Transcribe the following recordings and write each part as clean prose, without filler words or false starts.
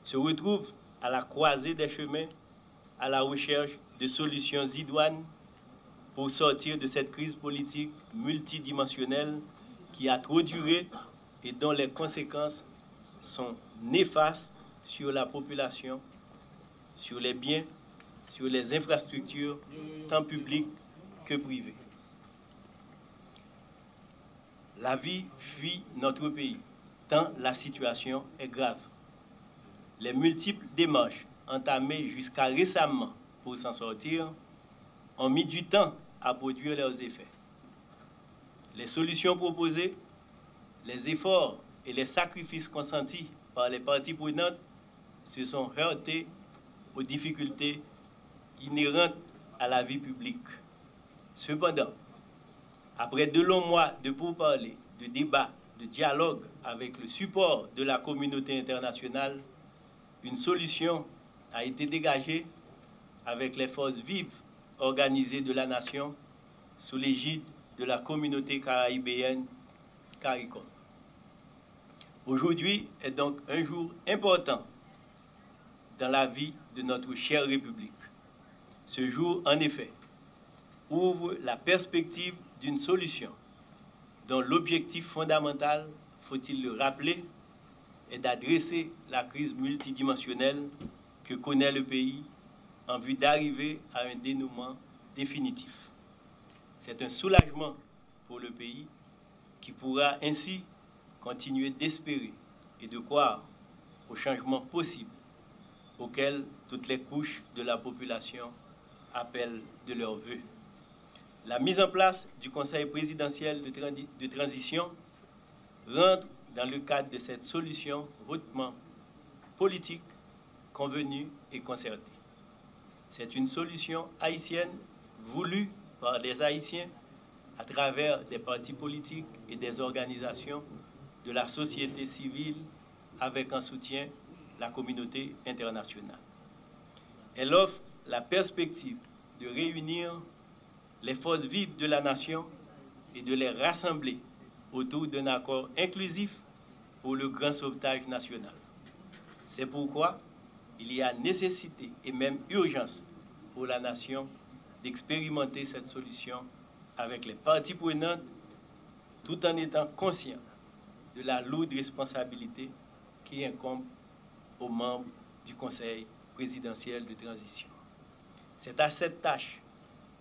se retrouve à la croisée des chemins, à la recherche de solutions idoines pour sortir de cette crise politique multidimensionnelle qui a trop duré et dont les conséquences sont néfastes sur la population, sur les biens, sur les infrastructures, tant publiques que privées. La vie fuit notre pays, tant la situation est grave. Les multiples démarches entamées jusqu'à récemment pour s'en sortir ont mis du temps à produire leurs effets. Les solutions proposées, les efforts et les sacrifices consentis par les parties prenantes se sont heurtés aux difficultés inhérentes à la vie publique. Cependant, après de longs mois de pourparlers, de débats, de dialogue avec le support de la communauté internationale, une solution a été dégagée avec les forces vives organisées de la nation sous l'égide de la communauté caribéenne CARICOM. Aujourd'hui est donc un jour important dans la vie de notre chère République. Ce jour, en effet, ouvre la perspective d'une solution dont l'objectif fondamental, faut-il le rappeler, est d'adresser la crise multidimensionnelle que connaît le pays en vue d'arriver à un dénouement définitif. C'est un soulagement pour le pays qui pourra ainsi continuer d'espérer et de croire aux changements possibles auxquels toutes les couches de la population appellent de leurs vœux. La mise en place du Conseil présidentiel de transition rentre dans le cadre de cette solution hautement politique, convenue et concertée. C'est une solution haïtienne voulue par des Haïtiens à travers des partis politiques et des organisations de la société civile avec en soutien la communauté internationale. Elle offre la perspective de réunir les forces vives de la nation et de les rassembler autour d'un accord inclusif pour le grand sauvetage national. C'est pourquoi il y a nécessité et même urgence pour la nation d'expérimenter cette solution avec les parties prenantes tout en étant conscient de la lourde responsabilité qui incombe aux membres du Conseil présidentiel de transition. C'est à cette tâche,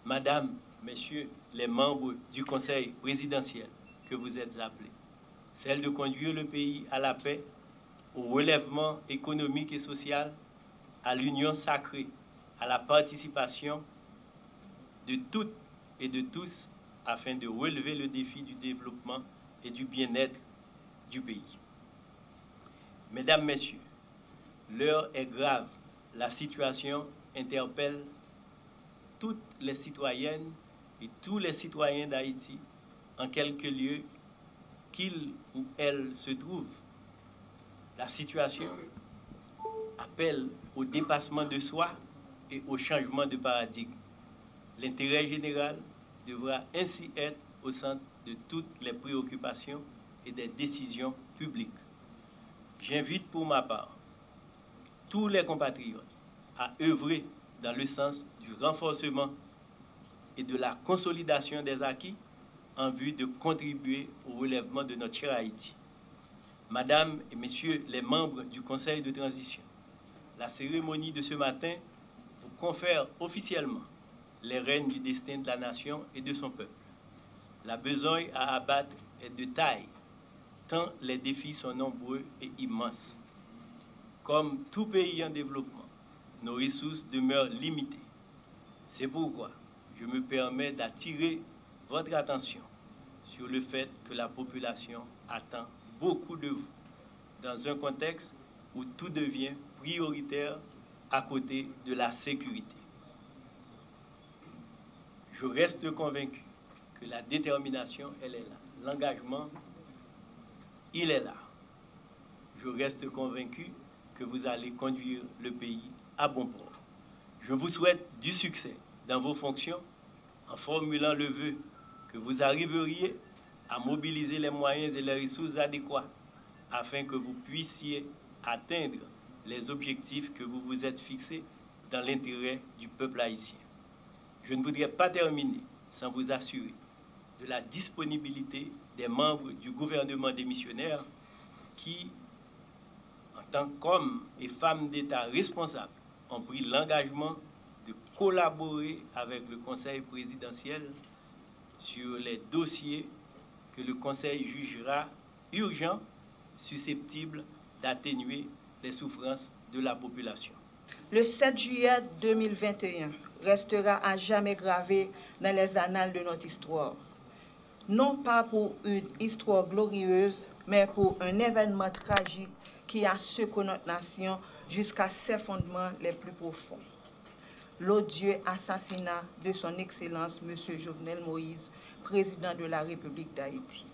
Madame, Messieurs les membres du Conseil présidentiel, que vous êtes appelés, celle de conduire le pays à la paix, au relèvement économique et social, à l'union sacrée, à la participation de toutes et de tous afin de relever le défi du développement et du bien-être du pays. Mesdames, Messieurs, l'heure est grave. La situation interpelle toutes les citoyennes et tous les citoyens d'Haïti en quelque lieu qu'ils ou elles se trouvent. La situation appelle au dépassement de soi et au changement de paradigme. L'intérêt général devra ainsi être au centre de toutes les préoccupations et des décisions publiques. J'invite pour ma part tous les compatriotes à œuvrer dans le sens du renforcement et de la consolidation des acquis en vue de contribuer au relèvement de notre cher Haïti. Madame et Messieurs les membres du Conseil de transition, la cérémonie de ce matin vous confère officiellement les rênes du destin de la nation et de son peuple. La besogne à abattre est de taille, tant les défis sont nombreux et immenses. Comme tout pays en développement, nos ressources demeurent limitées. C'est pourquoi je me permets d'attirer votre attention sur le fait que la population attend beaucoup de vous dans un contexte où tout devient prioritaire à côté de la sécurité. Je reste convaincu que la détermination, elle est là. L'engagement, il est là. Je reste convaincu que vous allez conduire le pays à bon port. Je vous souhaite du succès dans vos fonctions en formulant le vœu que vous arriveriez à mobiliser les moyens et les ressources adéquats afin que vous puissiez atteindre les objectifs que vous vous êtes fixés dans l'intérêt du peuple haïtien. Je ne voudrais pas terminer sans vous assurer de la disponibilité des membres du gouvernement démissionnaire qui, en tant qu'hommes et femmes d'État responsables, ont pris l'engagement de collaborer avec le Conseil présidentiel sur les dossiers que le Conseil jugera urgents, susceptibles d'atténuer les souffrances de la population. Le 7 juillet 2021 restera à jamais gravé dans les annales de notre histoire. Non pas pour une histoire glorieuse, mais pour un événement tragique qui a secoué notre nation jusqu'à ses fondements les plus profonds. L'odieux assassinat de son Excellence M. Jovenel Moïse, président de la République d'Haïti.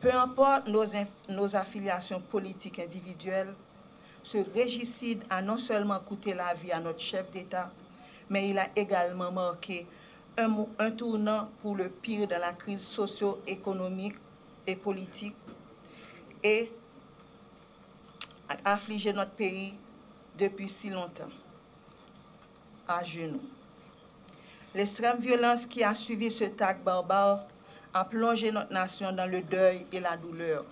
Peu importe nos affiliations politiques individuelles, ce régicide a non seulement coûté la vie à notre chef d'État, mais il a également marqué un tournant pour le pire dans la crise socio-économique et politique et a affligé notre pays depuis si longtemps, à genoux. L'extrême violence qui a suivi ce acte barbare a plongé notre nation dans le deuil et la douleur.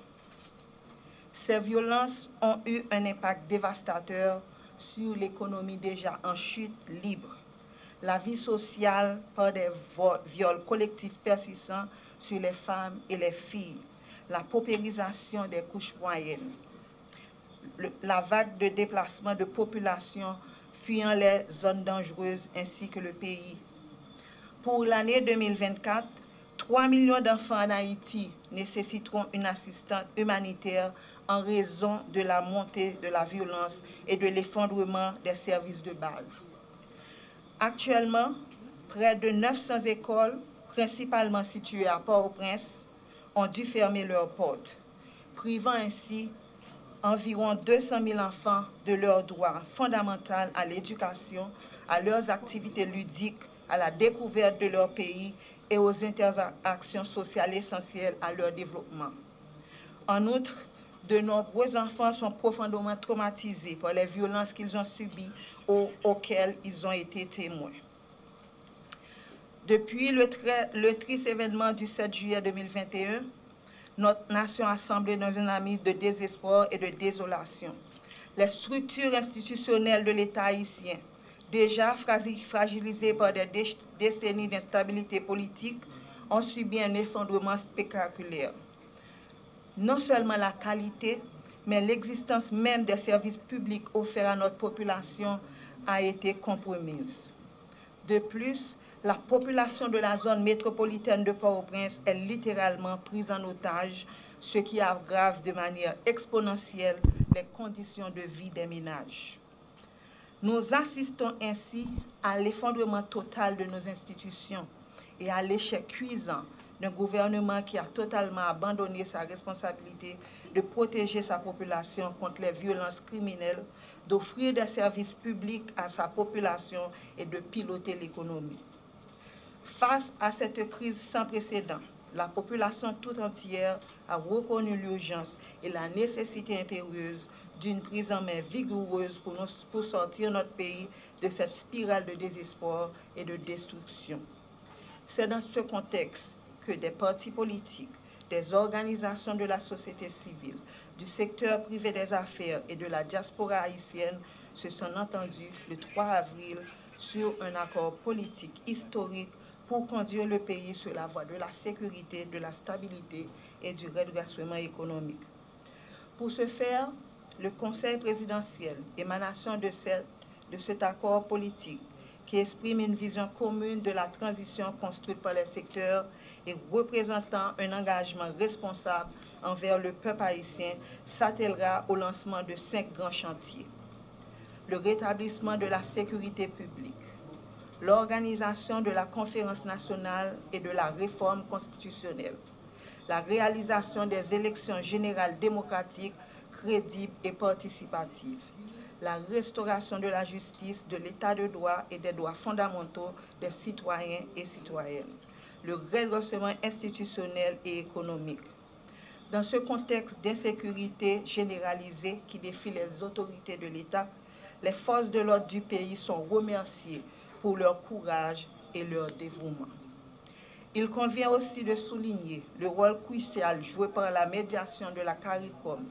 Ces violences ont eu un impact dévastateur sur l'économie déjà en chute libre, la vie sociale par des viols collectifs persistants sur les femmes et les filles, la paupérisation des couches moyennes, la vague de déplacement de population fuyant les zones dangereuses ainsi que le pays. Pour l'année 2024, 3 millions d'enfants en Haïti nécessiteront une assistance humanitaire en raison de la montée de la violence et de l'effondrement des services de base. Actuellement, près de 900 écoles, principalement situées à Port-au-Prince, ont dû fermer leurs portes, privant ainsi environ 200 000 enfants de leur droit fondamental à l'éducation, à leurs activités ludiques, à la découverte de leur pays et aux interactions sociales essentielles à leur développement. En outre, de nombreux enfants sont profondément traumatisés par les violences qu'ils ont subies ou auxquelles ils ont été témoins. Depuis le triste événement du 7 juillet 2021, notre nation a semblé dans une amie de désespoir et de désolation. Les structures institutionnelles de l'État haïtien, déjà fragilisées par des décennies d'instabilité politique, ont subi un effondrement spectaculaire. Non seulement la qualité, mais l'existence même des services publics offerts à notre population a été compromise. De plus, la population de la zone métropolitaine de Port-au-Prince est littéralement prise en otage, ce qui aggrave de manière exponentielle les conditions de vie des ménages. Nous assistons ainsi à l'effondrement total de nos institutions et à l'échec cuisant d'un gouvernement qui a totalement abandonné sa responsabilité de protéger sa population contre les violences criminelles, d'offrir des services publics à sa population et de piloter l'économie. Face à cette crise sans précédent, la population tout entière a reconnu l'urgence et la nécessité impérieuse d'une prise en main vigoureuse pour sortir notre pays de cette spirale de désespoir et de destruction. C'est dans ce contexte que des partis politiques, des organisations de la société civile, du secteur privé des affaires et de la diaspora haïtienne se sont entendus le 3 avril sur un accord politique historique pour conduire le pays sur la voie de la sécurité, de la stabilité et du redressement économique. Pour ce faire, le Conseil présidentiel, émanation de cet accord politique, qui exprime une vision commune de la transition construite par les secteurs et représentant un engagement responsable envers le peuple haïtien, s'attellera au lancement de 5 grands chantiers. Le rétablissement de la sécurité publique, l'organisation de la conférence nationale et de la réforme constitutionnelle, la réalisation des élections générales démocratiques, crédibles et participatives, la restauration de la justice, de l'état de droit et des droits fondamentaux des citoyens et citoyennes, le redressement institutionnel et économique, Dans ce contexte d'insécurité généralisée qui défie les autorités de l'État, les forces de l'ordre du pays sont remerciées pour leur courage et leur dévouement. Il convient aussi de souligner le rôle crucial joué par la médiation de la CARICOM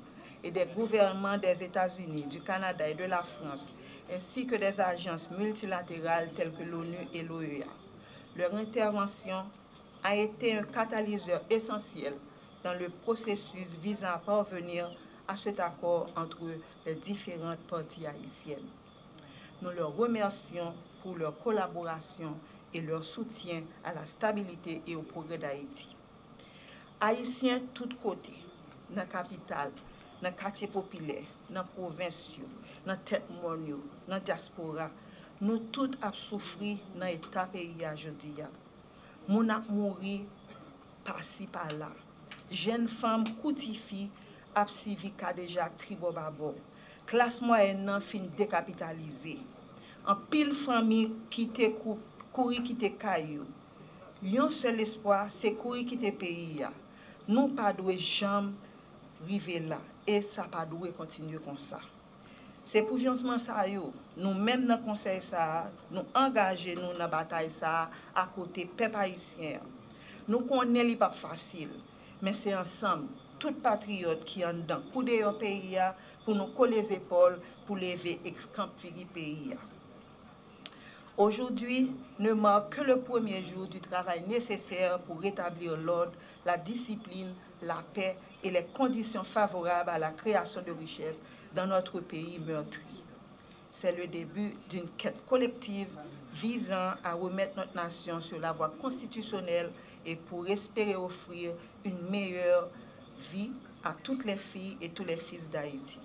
et des gouvernements des États-Unis, du Canada et de la France, ainsi que des agences multilatérales telles que l'ONU et l'OEA. Leur intervention a été un catalyseur essentiel dans le processus visant à parvenir à cet accord entre les différentes parties haïtiennes. Nous leur remercions pour leur collaboration et leur soutien à la stabilité et au progrès d'Haïti. Haïtiens tous côtés, dans la capitale, dans le quartier populaire, dans la province, dans la tête monde, dans la diaspora, nous tous avons souffert dans l'état pays aujourd'hui. Nous avons mouru par-ci par-là. Jeunes femmes coutifient a suivi déjà tribo babo. Classe moyenne fin décapitalisée. En pile famille qui te courir qui te caillou. Yon seul espoir c'est courir qui te pays. Nous pas doué jamais river là et ça pas doué continuer comme ça. C'est pour financement ça yo. Nous même dans conseil ça, nous engager nous dans bataille ça à côté peuple haïtien. Nous connaissons li pas facile, mais c'est ensemble tout patriote qui en dedans pour de pays pour nous coller les épaules pour lever ex-camp pays. Aujourd'hui ne marque que le premier jour du travail nécessaire pour rétablir l'ordre, la discipline, la paix et les conditions favorables à la création de richesses dans notre pays meurtri. C'est le début d'une quête collective visant à remettre notre nation sur la voie constitutionnelle et pour espérer offrir une meilleure vie à toutes les filles et tous les fils d'Haïti.